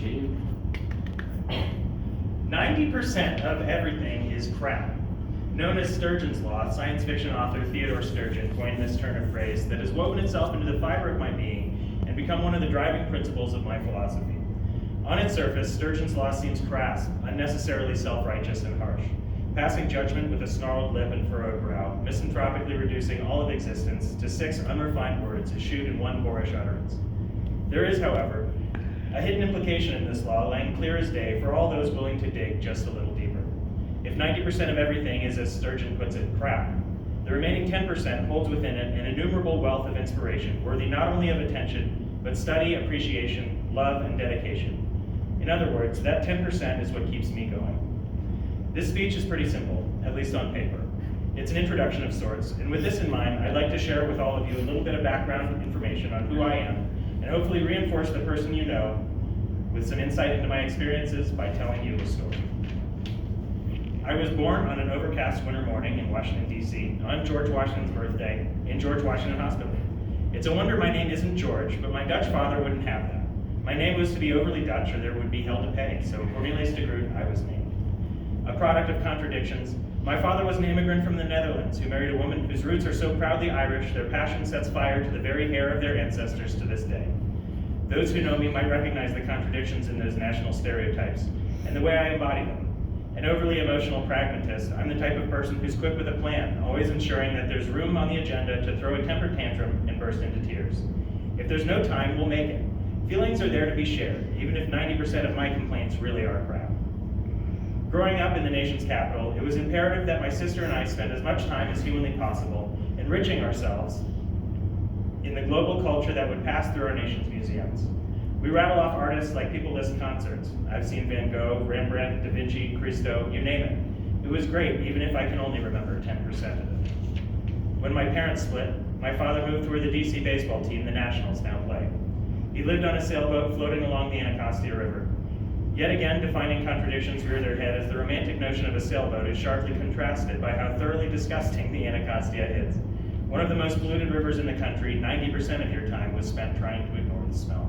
Chief. 90% of everything is crap. Known as Sturgeon's Law, science fiction author Theodore Sturgeon coined this turn of phrase that has woven itself into the fiber of my being and become one of the driving principles of my philosophy. On its surface, Sturgeon's Law seems crass, unnecessarily self-righteous and harsh, passing judgment with a snarled lip and furrowed brow, misanthropically reducing all of existence to 6 unrefined words eschewed in one boorish utterance. There is, however, a hidden implication in this law laying clear as day for all those willing to dig just a little deeper. If 90% of everything is, as Sturgeon puts it, crap, the remaining 10% holds within it an innumerable wealth of inspiration, worthy not only of attention, but study, appreciation, love, and dedication. In other words, that 10% is what keeps me going. This speech is pretty simple, at least on paper. It's an introduction of sorts, and with this in mind, I'd like to share with all of you a little bit of background information on who I am, and hopefully reinforce the person you know with some insight into my experiences by telling you a story. I was born on an overcast winter morning in Washington, D.C., on George Washington's birthday in George Washington Hospital. It's a wonder my name isn't George, but my Dutch father wouldn't have that. My name was to be overly Dutch or there would be hell to pay, so Cornelius de Groot, I was named. A product of contradictions, my father was an immigrant from the Netherlands who married a woman whose roots are so proudly Irish their passion sets fire to the very hair of their ancestors to this day. Those who know me might recognize the contradictions in those national stereotypes and the way I embody them. An overly emotional pragmatist, I'm the type of person who's quick with a plan, always ensuring that there's room on the agenda to throw a temper tantrum and burst into tears. If there's no time, we'll make it. Feelings are there to be shared, even if 90% of my complaints really are crap. Growing up in the nation's capital, it was imperative that my sister and I spend as much time as humanly possible enriching ourselves in the global culture that would pass through our nation's museums. We rattle off artists like people list concerts. I've seen Van Gogh, Rembrandt, Da Vinci, Christo, you name it. It was great, even if I can only remember 10% of it. When my parents split, my father moved to where the DC baseball team, the Nationals, now play. He lived on a sailboat floating along the Anacostia River. Yet again, defining contradictions rear their head as the romantic notion of a sailboat is sharply contrasted by how thoroughly disgusting the Anacostia is. One of the most polluted rivers in the country, 90% of your time was spent trying to ignore the smell.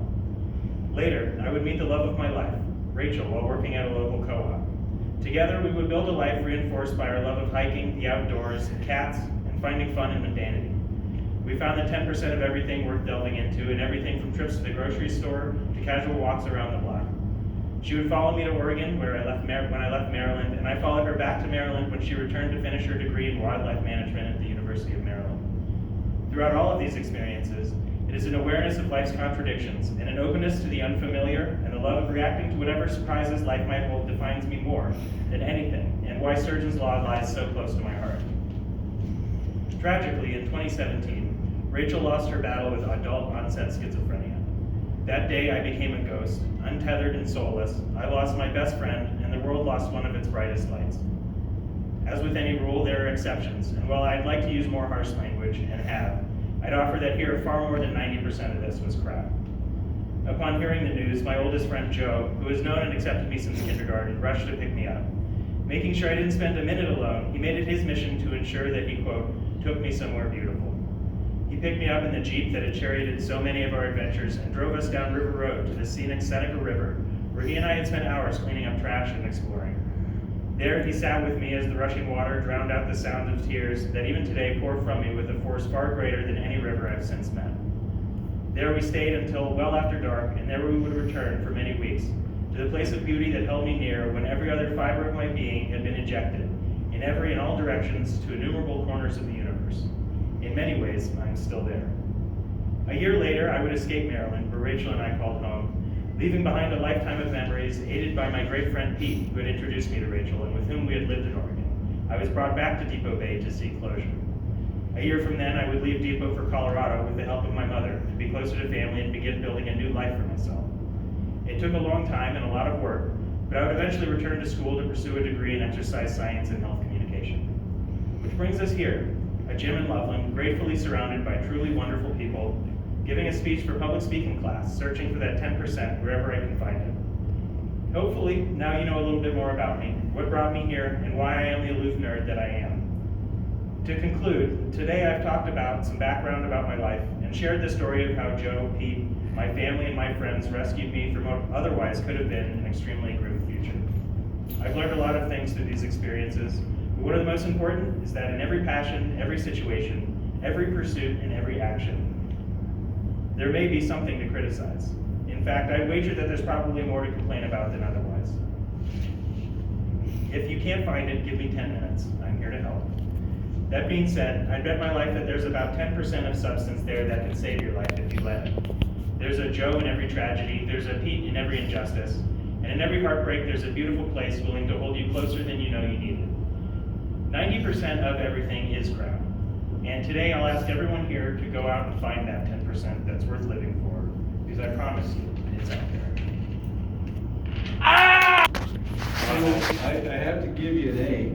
Later, I would meet the love of my life, Rachel, while working at a local co-op. Together, we would build a life reinforced by our love of hiking, the outdoors, cats, and finding fun in mundanity. We found that 10% of everything worth delving into, and everything from trips to the grocery store to casual walks around the block. She would follow me to Oregon when I left Maryland, and I followed her back to Maryland when she returned to finish her degree in wildlife management at the University of Maryland. Throughout all of these experiences, it is an awareness of life's contradictions and an openness to the unfamiliar and the love of reacting to whatever surprises life might hold defines me more than anything, and why Sturgeon's Law lies so close to my heart. Tragically, in 2017, Rachel lost her battle with adult-onset schizophrenia. That day, I became a ghost, untethered and soulless. I lost my best friend, and the world lost one of its brightest lights. As with any rule, there are exceptions, and while I'd like to use more harsh language, and have, I'd offer that here far more than 90% of this was crap. Upon hearing the news, my oldest friend Joe, who has known and accepted me since kindergarten, rushed to pick me up. Making sure I didn't spend a minute alone, he made it his mission to ensure that he, quote, took me somewhere beautiful. He picked me up in the Jeep that had charioted so many of our adventures and drove us down River Road to the scenic Seneca River, where he and I had spent hours cleaning up trash and exploring. There he sat with me as the rushing water drowned out the sound of tears that even today pour from me with a force far greater than any river I've since met. There we stayed until well after dark, and there we would return for many weeks, to the place of beauty that held me near when every other fiber of my being had been ejected, in every and all directions to innumerable corners of the universe. In many ways, I'm still there. A year later, I would escape Maryland, where Rachel and I called home, leaving behind a lifetime of memories, aided by my great friend Pete, who had introduced me to Rachel and with whom we had lived in Oregon. I was brought back to Depot Bay to seek closure. A year from then, I would leave Depot for Colorado with the help of my mother to be closer to family and begin building a new life for myself. It took a long time and a lot of work, but I would eventually return to school to pursue a degree in exercise science and health communication. Which brings us here, a gym in Loveland, gratefully surrounded by truly wonderful people, giving a speech for public speaking class, searching for that 10% wherever I can find it. Hopefully, now you know a little bit more about me, what brought me here, and why I am the aloof nerd that I am. To conclude, today I've talked about some background about my life and shared the story of how Joe, Pete, My family and my friends rescued me from what otherwise could have been an extremely grim future. I've learned a lot of things through these experiences, but one of the most important is that in every passion, every situation, every pursuit, and every action, there may be something to criticize. In fact, I wager that there's probably more to complain about than otherwise. If you can't find it, give me 10 minutes. I'm here to help. That being said, I bet my life that there's about 10% of substance there that can save your life if you let it. There's a Joe in every tragedy, there's a Pete in every injustice, and in every heartbreak there's a beautiful place willing to hold you closer than you know you need it. 90% of everything is crowd. And today I'll ask everyone here to go out and find that 10% that's worth living for, because I promise you, it's out there. I have to give you an A.